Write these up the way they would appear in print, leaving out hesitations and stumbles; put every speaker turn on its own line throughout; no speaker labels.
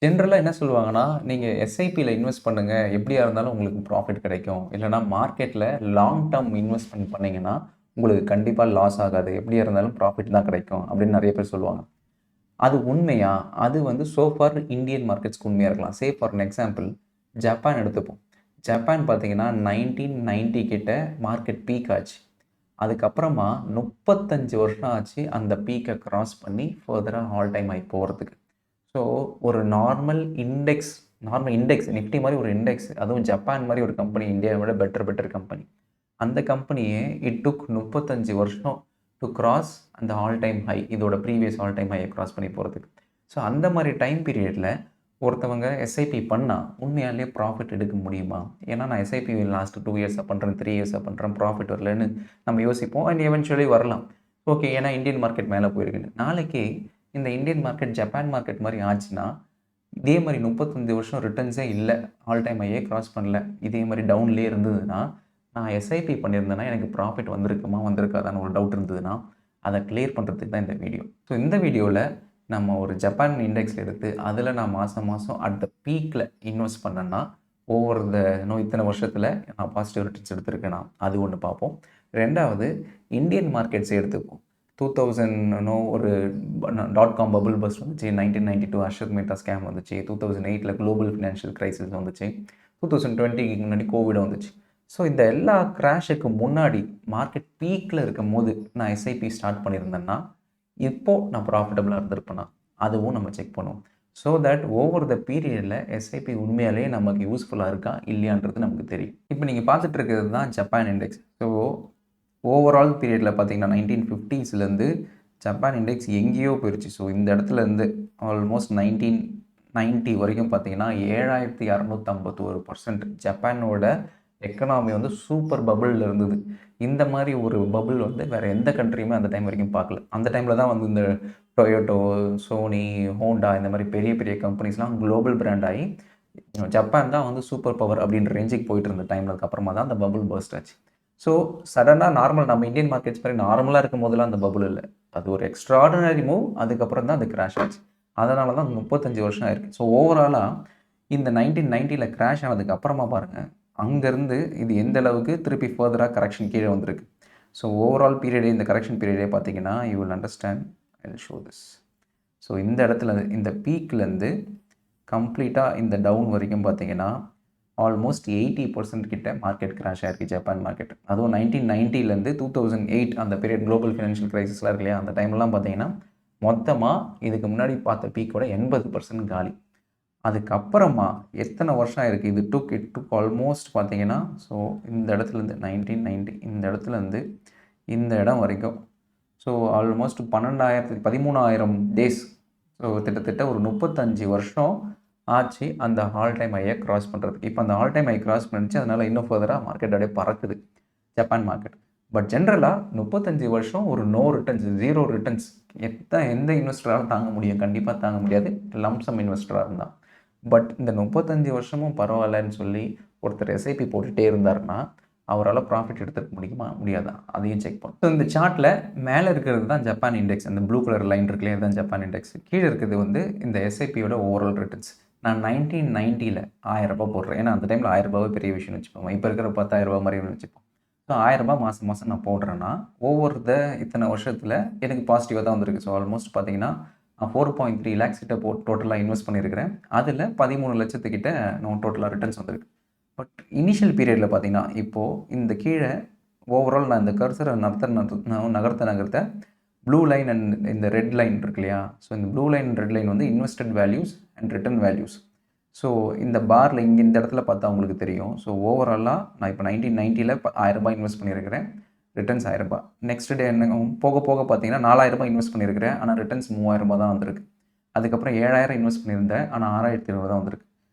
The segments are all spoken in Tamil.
ஜென்ரலா என்ன சொல்லுவாங்கன்னா, நீங்க எஸ்ஐபில இன்வெஸ்ட் பண்ணுங்க. எப்படியா இருந்தாலும் உங்களுக்கு ப்ராஃபிட் கிடைக்கும். இல்லன்னா மார்க்கெட்ல லாங் டெர்ம் இன்வெஸ்ட்மென்ட் பண்ணீங்கன்னா, உங்களுக்கு கண்டிப்பா லாஸ் ஆகாது. எப்படியா இருந்தாலும் ப்ராஃபிட் தான் கிடைக்கும். அப்படின்னு நெறைய பேர் சொல்லுவாங்க. அது உண்மையா? அது வந்து சோ ஃபார் இந்தியன் மார்க்கெட்ஸ்க்கு உண்மையா இருக்கலாம். Say for an example Japan எடுத்துப்போம். ஜப்பான் பார்த்தீங்கன்னா 1990 கிட்ட மார்க்கெட் பீக் ஆச்சு. அதுக்கப்புறமா 35 வருஷம் ஆச்சு அந்த பீக்க கிராஸ் பண்ணி ஃபர்தரா ஆல் டைம் ஹை போறதுக்கு. ஸோ ஒரு நார்மல் இண்டெக்ஸ் நிஃப்டி மாரி ஒரு இண்டெக்ஸ் அதுவும் ஜப்பான் மாரி ஒரு கம்பெனி இந்தியாவை விட பெட்டர் கம்பெனி. அந்த கம்பெனியே இட் டுக் 35 வருஷம் டூ கிராஸ் அந்த ஆல் டைம் ஹை. இதோட ப்ரீவியஸ் ஆல் டைம் ஹையை கிராஸ் பண்ணி போறதுக்கு. ஸோ அந்த மாரி டைம் பீரியட்ல ஒருத்தவங்க எஸ்ஐபி பண்ணா உண்மையாலேயே ப்ராஃபிட் எடுக்க முடியுமா? ஏன்னா நான் எஸ்ஐபி லாஸ்ட் 2 இயர்ஸா பண்றேன், 3 இயர்ஸா பண்றேன், ப்ராஃபிட் வரலன்னு நம்ம யோசிப்போம். அண்ட் எவென்ச்சுவலி வரலாம். ஓகே. ஏன்னா இந்தியன் மார்க்கெட் மேல போயிருக்குன்னு. நாளைக்கு இந்த இந்தியன் மார்க்கெட் ஜப்பான் மார்க்கெட் மாரி ஆச்சுன்னா, இதே மாரி 35 வருஷம் ரிட்டர்ன்ஸே இல்ல. ஆல் டைம் ஹையே கிராஸ் பண்ணல. இதே மாரி டவுன்லயே இருந்ததுன்னா, நான் எஸ்ஐபி பண்ணியிருந்தேன்னா எனக்கு ப்ராஃபிட் வந்திருக்குமா? வந்திருக்காதான்னு ஒரு டவுட் இருந்ததுன்னா, அத கிளியர் பண்றதுக்கு தான் இந்த வீடியோ. ஸோ இந்த வீடியோல நம்ம ஒரு ஜப்பான் இண்டெக்ஸ் எடுத்து, அதில நான் மாசம் மாசம் அட் த பீக்ல இன்வெஸ்ட் பண்ணேன்னா, ஓவர் த இத்தன வருஷத்தில நான் பாசிட்டிவ் ரிட்டர்ன்ஸ் எடுத்திருக்கேனா? அது ஒண்ணு பார்ப்போம். 2வது இந்தியன் மார்க்கெட்ஸ் எடுத்துப்போம். 2000 ஒரு டாட் காம் பபிள் பர்ஸ்ட் வந்துச்சு. 1992 அஷோக் மேத்தா ஸ்கேம் வந்துச்சு. 2008ல குளோபல் ஃபினான்ஷியல் கிரைசிஸ் வந்துச்சு. 2020க்கு முன்னாடி கோவிட் வந்துச்சு. ஸோ இந்த எல்லா கிராஷுக்கு முன்னாடி மார்க்கெட் பீக்ல இருக்கும்போது நான் எஸ்ஐபி ஸ்டார்ட் பண்ணியிருந்தேன்னா, இப்போ நான் ப்ராஃபிட்டபிளா இருந்திருப்பேனா? அதுவும் நம்ம செக் பண்ணுவோம். ஸோ தட் ஓவர் த பீரியட்ல எஸ்ஐபி உண்மையாலேயே நமக்கு யூஸ்ஃபுல்லா இருக்கா? இல்லையான்றது நமக்கு தெரியும். இப்போ நீங்க பார்த்துட்டு இருக்கிறது தான் ஜப்பான் இண்டெக்ஸ். ஸோ ஓவரால் பீரியட்ல பார்த்தீங்கன்னா 1950ஸ்லேருந்து ஜப்பான் இண்டெக்ஸ் எங்கேயோ போயிருச்சு. ஸோ இந்த இடத்துல இருந்து ஆல்மோஸ்ட் 1990 வரைக்கும் பார்த்தீங்கன்னா 7,251% ஜப்பானோட எக்கனாமி வந்து சூப்பர் பபிள்ல இருந்தது. இந்த மாரி ஒரு பபிள் வந்து வேற எந்த கண்ட்ரியுமே அந்த டைம் வரைக்கும் பார்க்கல. அந்த டைம்ல தான் வந்து இந்த டொயோட்டோ, சோனி, ஹோண்டா இந்த மாரி பெரிய பெரிய கம்பெனிஸ்லாம் குளோபல் பிராண்ட் ஆயி, ஜப்பான் தான் வந்து சூப்பர் பவர் அப்படின்ற ரேஞ்சுக்கு போயிட்டு இருந்த டைம்ல அதுக்கப்புறமா தான் அந்த பபிள் பர்ஸ்ட் ஆச்சு. ஸோ சடனா நார்மல் நம்ம இந்தியன் மார்க்கெட்ஸ் மாரி நார்மலா இருக்கும்போதெல்லாம் அந்த பபிள் இல்ல. அது ஒரு எக்ஸ்ட்ரார்டினரி மூவ். அதுக்கப்புறம் தான் அது கிராஷ் ஆச்சு. அதனால தான் 35 வருஷம் ஆயிருக்கு. ஸோ ஓவராலா இந்த 1990ல கிராஷ் ஆனதுக்கு அப்புறமா பாருங்க, அங்கருந்து இது எந்த அளவுக்கு திருப்பி ஃபர்தரா கரெக்ஷன் கீழ வந்திருக்கு. ஸோ ஓவரால் பீரியடே இந்த கரெக்ஷன் பீரியடே பார்த்தீங்கன்னா, you will understand. I will show this. So இந்த இடத்துல இந்த பீக்லேருந்து கம்ப்ளீட்டா இந்த டவுன் வரைக்கும் பார்த்தீங்கன்னா, ஆல்மோஸ்ட் 80% கிட்ட மார்க்கெட் கிராஷ் ஆயிருக்கு ஜப்பான் மார்க்கெட். அதுவும் 1990லேருந்து 2008 அந்த பீரியட் குளோபல் ஃபினான்ஷியல் கிரைசிஸ்லாம் இருக்கு இல்லையா? அந்த டைம்லலாம் பார்த்தீங்கன்னா, மொத்தமா இதுக்கு முன்னாடி பார்த்த பீக்கோட 80% காலி. அதுக்கப்புறமா எத்தனை வருஷம் ஆயிருக்கு? இட் டுக் ஆல்மோஸ்ட் பார்த்தீங்கன்னா, ஸோ இந்த இடத்துலேருந்து 1990 இந்த இடத்துலேருந்து இந்த இடம் வரைக்கும். So almost 13,000 days. ஸோ கிட்டத்தட்ட ஒரு 35 வருஷம் ஆச்சு அந்த ஆல் டைம் ஹையை கிராஸ் பண்ணுறதுக்கு. இப்போ அந்த ஆல் டைம் ஹை கிராஸ் பண்ணிச்சு. அதனால இன்னும் ஃபர்தரா மார்க்கெட் அப்படியே பறக்குது ஜப்பான் மார்க்கெட். பட் ஜென்ரலா 35 வருஷம் ஒரு நோ ரிட்டர்ன்ஸ், 0 ரிட்டர்ன்ஸ் எந்த இன்வெஸ்டராலும் தாங்க முடியும்? கண்டிப்பா தாங்க முடியாது. லம்ப் சம் இன்வெஸ்டரா இருந்தா. பட் இந்த 35 வருஷமும் பரவாயில்லன்னு சொல்லி ஒருத்தர் எஸ்ஐபி போட்டுட்டே இருந்தாருன்னா, அவரால ப்ராஃபிட் எடுத்துக்க முடியுமா? முடியாதா? அதையும் செக் பண்ணணும். ஸோ இந்த சார்ட்ல மேல இருக்கிறது தான் ஜப்பான் இண்டெக்ஸ். அந்த ப்ளூ கலர் லைன் இருக்கு இல்லையா? இதுதான் ஜப்பான் இண்டெக்ஸ். கீழ இருக்கிறது வந்து இந்த எஸ்ஐபியோட ஓவரால் ரிட்டர்ன்ஸ். நான் 1990ல ரூ. 1000 போடுறேன். ஏன்னா அந்த டைம்ல ரூ. 1000 பெரிய விஷயம்னு வச்சுக்கோங்க. இப்ப இருக்கிற ரூ. 10,000 மாரி வச்சுப்போம். ஸோ ரூ. 1000 மாசம் மாசம் நான் போடுறேன்னா, ஓவர் இத்தனை வருஷத்துல எனக்கு பாசிட்டிவா தான் வந்திருக்கு. ஸோ ஆல்மோஸ்ட் பார்த்தீங்கன்னா, நான் 4.3 லேக்ஸ் கிட்ட டோட்டலா இன்வெஸ்ட் பண்ணியிருக்கிறேன். அதுல 13 லட்சத்துக்கிட்ட டோட்டலா ரிட்டர்ன்ஸ் வந்திருக்கு. பட் இனிஷியல் பீரியட்ல பார்த்தீங்கன்னா, இப்போ இந்த கீழ ஓவரால் நான் இந்த கர்சர நகர்த்த ப்ளூ லைன் அண்ட் இந்த ரெட் லைன் இருக்கு இல்லையா? ஸோ இந்த ப்ளூ லைன், ரெட் லைன் வந்து invested values and return values. So இந்த பார்ல இந்த இடத்துல பார்த்தா உங்களுக்கு தெரியும். ஸோ ஓவராலா நான் இப்போ 1990ல ரூ. 1000 இன்வெஸ்ட் பண்ணியிருக்கிறேன். ரிட்டர்ன்ஸ் ரூ. 1000. நெக்ஸ்ட் டே என்ன போக போக பார்த்தீங்கன்னா, ரூ. 4000 இன்வெஸ்ட் பண்ணியிருக்கிறேன். ஆனா ரிட்டர்ன்ஸ் ரூ. 3000 தான் வந்திருக்கு. அதுக்கப்புறம் 7000 இன்வெஸ்ட் பண்ணியிருந்தேன். ஆனா 6,700 தான் வந்திருக்கு.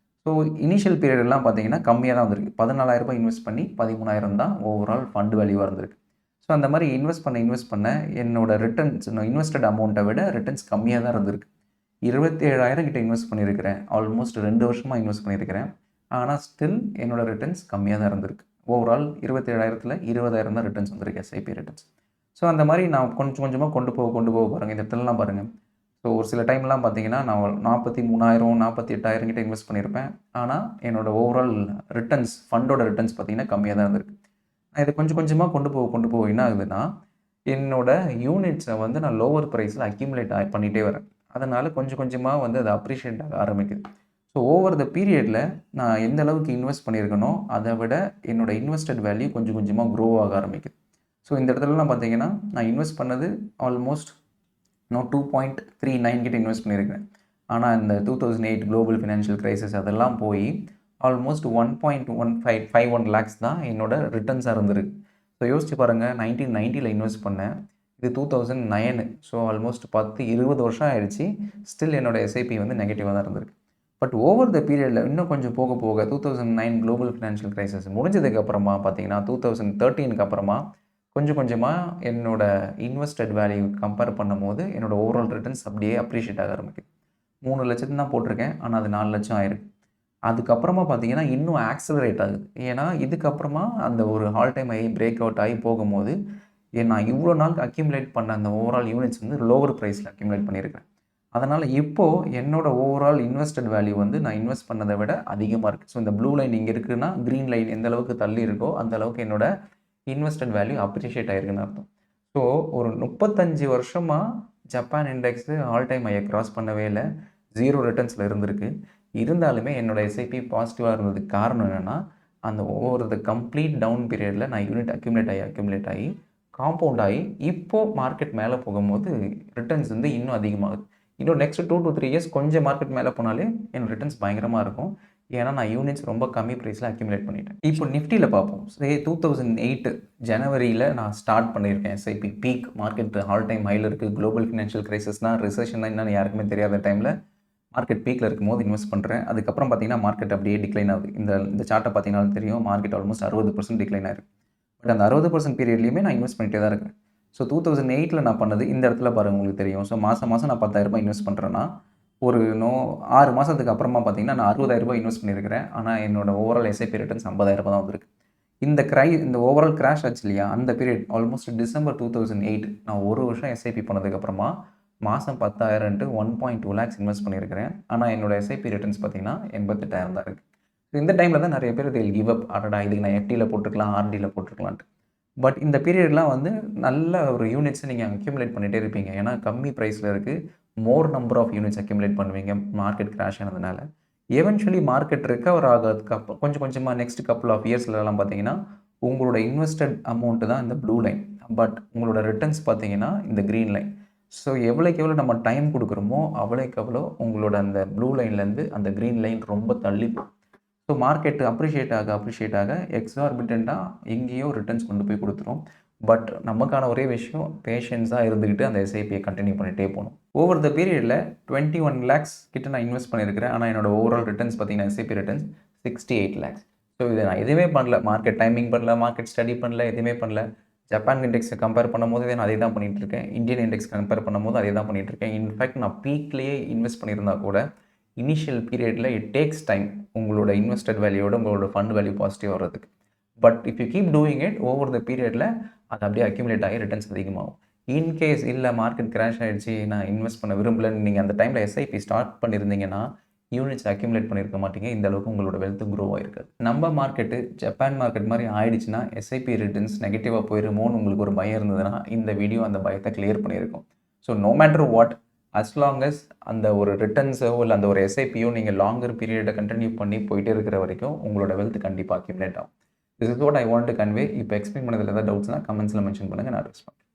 ஸோ இனிஷியல் பீரியட்லாம் பார்த்தீங்கன்னா, கம்மியா தான் வந்திருக்கு. ரூ. 14,000 இன்வெஸ்ட் பண்ணி 13,000 தான் ஓவரால் ஃபண்ட் வேல்யூவா இருந்திருக்கு. ஸோ அந்த மாரி இன்வெஸ்ட் பண்ண என்னோட ரிட்டர்ன்ஸ் நான் இன்வெஸ்டட் அமௌண்ட்ட விட ரிட்டர்ன்ஸ் கம்மியா தான் இருந்திருக்கு. 27,000 கிட்ட இன்வெஸ்ட் பண்ணியிருக்கிறேன். ஆல்மோஸ்ட் 2 வருஷமா இன்வெஸ்ட் பண்ணியிருக்கிறேன். ஆனா ஸ்டில் என்னோட ரிட்டர்ன்ஸ் கம்மியா தான் இருந்திருக்கு. ஓவரால் 27,000த்துல 20,000 தான் ரிட்டர்ன்ஸ் வந்திருக்கு எஸ்ஐபி ரிட்டர்ன்ஸ். ஸோ அந்த மாரி நான் கொஞ்சம் கொஞ்சமா கொண்டு போக பாருங்க. இந்த இடத்துலலாம் பாருங்க. ஸோ ஒரு சில டைம்லாம் பார்த்தீங்கன்னா, நான் 43,000 48,000 கிட்ட இன்வெஸ்ட் பண்ணியிருப்பேன். ஆனா, என்னோட ஓவரால் ரிட்டர்ன்ஸ் ஃபண்டோட ரிட்டர்ன்ஸ் பார்த்தீங்கன்னா, கம்மியா தான் இருந்திருக்கு. நான் இத கொஞ்சம் கொஞ்சமா கொண்டு போக என்ன ஆகுதுன்னா, என்னோட யூனிட்ஸ வந்து நான் லோவர் பிரைஸ்ல அக்யூமுலேட் பண்ணிட்டே வரேன். அதனால கொஞ்சம் கொஞ்சமா வந்து அது அப்ரிஷியேட் ஆக ஆரம்பிக்குது. ஸோ ஓவர் த பீரியட்ல நான் எந்த அளவுக்கு இன்வெஸ்ட் பண்ணியிருக்கனோ, அத விட என்னோட இன்வெஸ்டட் வேல்யூ கொஞ்சம் கொஞ்சமா க்ரோ ஆக ஆரம்பிக்குது. ஸோ இந்த இடத்துலலாம் பார்த்தீங்கன்னா, நான் இன்வெஸ்ட் பண்ணது ஆல்மோஸ்ட் நான் 2.39 கிட்ட இன்வெஸ்ட் பண்ணியிருக்கேன். ஆனா இந்த 2008 குளோபல் ஃபினான்ஷியல் கிரைசிஸ் அதெல்லாம் போய் ஆல்மோஸ்ட் 1.1551 லேக்ஸ் தான் என்னோட ரிட்டர்ன்ஸா இருந்திருக்கு. ஸோ யோசிச்சு பாருங்க 1990ல இன்வெஸ்ட் பண்ணேன். இது 2009 ஸோ ஆல்மோஸ்ட் 10, 20 வருஷம் ஆயிடுச்சு. ஸ்டில் என்னோட எஸ்ஐபி வந்து நெகட்டிவா தான் இருந்திருக்கு. பட் ஓவர் த பீரியட்ல இன்னும் கொஞ்சம் போக போக 2009 குளோபல் ஃபினான்ஷியல் கிரைசிஸ் முடிஞ்சதுக்கு அப்புறமா பார்த்தீங்கன்னா, 2013க்கு அப்புறமா கொஞ்சம் கொஞ்சமா என்னோட இன்வெஸ்டட் வேல்யூ கம்பேர் பண்ணும்போது, என்னோட ஓவரால் ரிட்டர்ன்ஸ் அப்படியே அப்ரிஷியேட் ஆக ஆரம்பிக்குது. 3,00,000 தான் போட்டிருக்கேன். ஆனா அது 4,00,000 ஆயிருக்கு. அதுக்கப்புறமா பார்த்தீங்கன்னா, இன்னும் ஆக்ஸலரேட் ஆகுது. ஏன்னா, இதுக்கப்புறமா அந்த ஒரு all time high break out ஆகி போகும்போது, நான் இவ்வளோ நாள் அக்யூமுலேட் பண்ண அந்த ஓவரால் யூனிட்ஸ் வந்து லோவர் பிரைஸ்ல அக்யூமுலேட் பண்ணியிருக்கிறேன். அதனால இப்போ என்னோட ஓவரால் இன்வெஸ்டட் வேல்யூ வந்து நான் இன்வெஸ்ட் பண்ணத விட அதிகமா இருக்கு. ஸோ இந்த ப்ளூ லைன் இங்க இருக்குன்னா, கிரீன் லைன் எந்த அளவுக்கு தள்ளி இருக்கோ, அந்த அளவுக்கு என்னோட இன்வெஸ்டட் வேல்யூ அப்ரிஷியேட் ஆயிருக்குன்னு அர்த்தம். ஸோ ஒரு 35 வருஷமா ஜப்பான் இண்டெக்ஸ் ஆல் டைம் ஹையை கிராஸ் பண்ணவே இல்ல. 0 ரிட்டர்ன்ஸ்ல இருந்திருக்கு. இருந்தாலுமே என்னோட எஸ்ஐபி பாசிட்டிவா இருந்ததுக்கு காரணம் என்னன்னா, அந்த ஓவர் த கம்ப்ளீட் டவுன் பீரியட்ல நான் யூனிட் அக்யூமுலேட் ஆகி, காம்பவுண்ட் ஆகி, இப்போ மார்க்கெட் மேல போகும்போது ரிட்டர்ன்ஸ் வந்து இன்னும் அதிகமாகுது. இன்னும் நெக்ஸ்ட் 2 to 3 இயர்ஸ் கொஞ்சம் மார்க்கெட் மேல போனாலே என்னோட ரிட்டர்ன்ஸ் பயங்கரமா இருக்கும். ஏன்னா, நான் யூனிட்ஸ் ரொம்ப கம்மி பிரைஸ்ல அக்யூமுலேட் பண்ணிட்டேன். இப்போ நிஃப்டில பார்ப்போம். 2008 ஜனவரியில நான் ஸ்டார்ட் பண்ணியிருக்கேன் SIP. Peak market all time ஹைல இருக்கு. குளோபல் ஃபினான்ஷியல் கிரைசிஸ்னா, ரிசெஷன்னா என்னன்னு யாருக்குமே தெரியாத டைம்ல மார்க்கெட் பீக்ல இருக்கும்போது இன்வெஸ்ட் பண்றேன். அதுக்கப்புறம் பார்த்தீங்கன்னா, மார்க்கெட் அப்படியே டிக்ளைன் ஆகுது. இந்த சார்ட்ட பார்த்தீங்கன்னாலும் தெரியும். மார்க்கெட் ஆல்மோஸ்ட் 60% டிக்ளைன் ஆயிருக்கு. பட் அந்த 60% பீரியட்லயுமே நான் இன்வெஸ்ட் பண்ணிட்டே தான் இருக்கேன். ஸோ 2008ல நான் பண்ணது இந்த இடத்துல பாருங்க உங்களுக்கு தெரியும். ஸோ மாசம் மாசம் நான் ரூ. 10,000 இன்வெஸ்ட் பண்றேன்னா, ஒரு 6 மாசத்துக்கு அப்புறமா பார்த்தீங்கன்னா, நான் ரூ. 60,000 இன்வெஸ்ட் பண்ணியிருக்கிறேன். ஆனா என்னோட ஓவரால் எஸ்ஐபி ரிட்டர்ன்ஸ் ரூ. 50,000 தான் வந்திருக்கு. இந்த ஓவரால் கிராஷ் ஆச்சு இல்லையா? அந்த பீரியட் ஆல்மோஸ்ட் டிசம்பர் 2008 நான் 1 வருஷம் எஸ்ஐபி பண்ணதுக்கு அப்புறமா மாசம் 10,000ன்ட்டு 1.2 லேக்ஸ் இன்வெஸ்ட் பண்ணியிருக்கிறேன். ஆனா என்னோட எஸ்ஐபி ரிட்டர்ன்ஸ் பார்த்தீங்கன்னா 88,000 தான் இருக்கு. இந்த டைம்ல தான் நெறைய பேர் தே வில் கிவ் அப். அடடா! இதுக்கு நான் எஃப்டில போட்டுருக்கலாம், ஆர்டில போட்டுருக்கலான்ட்டு. பட் இந்த பீரியட்லாம் வந்து நல்ல ஒரு யூனிட்ஸ நீங்க அக்யூமுலேட் பண்ணிட்டே இருப்பீங்க. ஏன்னா கம்மி பிரைஸ்ல இருக்கு. More number of units accumulate பண்ணுவீங்க. மார்க்கெட் கிராஷ் ஆனதுனால. எவென்ச்சுவலி மார்க்கெட் ரெக்கவர் ஆகறதுக்கு கொஞ்சம் கொஞ்சமா நெக்ஸ்ட் கப்புள் ஆஃப் இயர்ஸ்லலாம் பார்த்தீங்கன்னா, உங்களோட இன்வெஸ்டட் அமௌண்ட் தான் இந்த ப்ளூ லைன். பட் உங்களோட ரிட்டர்ன்ஸ் பார்த்தீங்கன்னா, இந்த கிரீன் லைன். ஸோ எவ்வளோக்கு எவ்வளோ நம்ம டைம் குடுக்குறோமோ, அவ்வளோக்கு அவ்வளோ உங்களோட அந்த ப்ளூ லைன்லேருந்து அந்த கிரீன் லைன் ரொம்ப தள்ளி போகும். ஸோ மார்க்கெட் அப்ரிஷியேட் ஆக எக்ஸார்பிட்டன்ட்டா எங்கேயோ ரிட்டர்ன்ஸ் கொண்டு போய் குடுத்துரும். பட் நமக்கான ஒரே விஷயம் பேஷன்ஸா இருந்துகிட்டு அந்த எஸ்ஐபிய கன்டின்யூ பண்ணிட்டே போணும். ஓவர் த பீரியட்ல 21 லேக்ஸ் கிட்ட நான் இன்வெஸ்ட் பண்ணியிருக்கிறேன். ஆனா என்னோட ஓவரால் ரிட்டர்ன்ஸ் பார்த்தீங்கன்னா, எஸ்ஐபி ரிட்டர்ன்ஸ் 68 லேக்ஸ். ஸோ இத நான் எதுவுமே பண்ணல. மார்க்கெட் டைமிங் பண்ணல, மார்க்கெட் ஸ்டடி பண்ணல, எதுவுமே பண்ணல. ஜப்பான் இண்டெக்ஸ கம்பேர் பண்ணும்போது நான் அதே தான் பண்ணிட்டு இருக்கேன். இந்தியன் இண்டெக்ஸ் கம்பேர் பண்ணும்போது அதே தான் பண்ணிட்டு இருக்கேன். இன்ஃபாக்ட் நான் பீக்லயே இன்வெஸ்ட் பண்ணியிருந்தா கூட, இனிஷியல் பீரியட்ல இட் டேக்ஸ் டைம் உங்களோட இன்வெஸ்டட் வேல்யூவோட உங்களோட ஃபண்ட் வேல்யூ பாசிட்டிவ் வர்றதுக்கு. But if you keep doing it over the பீரியட்ல அது அப்படியே அக்யூமுலேட் ஆகி ரிட்டர்ன்ஸ் அதிகமாகும். இன்கேஸ் இல்ல மார்க்கெட் கிராஷ் ஆயிடுச்சு, நான் இன்வெஸ்ட் பண்ண விரும்பலன்னு நீங்க அந்த டைம்ல எஸ்ஐபி ஸ்டார்ட் பண்ணியிருந்தீங்கன்னா, யூனிட்ஸ் அக்யூமுலேட் பண்ணியிருக்க மாட்டீங்க. இந்த அளவுக்கு உங்களோட வெல்த் குரோ ஆயிருக்காது. நம்ம மார்க்கெட்டு ஜப்பான் மார்க்கெட் மாரி ஆயிடுச்சுன்னா, எஸ்ஐபி ரிட்டர்ன்ஸ் நெகட்டிவா போயிருமோன்னு உங்களுக்கு ஒரு பயம் இருந்ததுன்னா, இந்த வீடியோ அந்த பயத்த கிளியர் பண்ணியிருக்கும். So no matter what as long as அந்த ஒரு ரிட்டர்ன்ஸோ இல்ல அந்த ஒரு எஸ்ஐபியோ நீங்க லாங்கர் பீரியட கன்டின்யூ பண்ணி போயிட்டே இருக்கிற வரைக்கும் உங்களோட வெல்த் கண்டிப்பா அக்யூமுலேட் ஆகும். This is what I want to convey. இப்போ எக்ஸ்பிளைன் பண்ணதுல ஏதாவது டவுட்ஸ்னா கமெண்ட்ஸ்ல மென்ஷன் பண்ணுங்க. நான் ரெஸ்பாண்ட்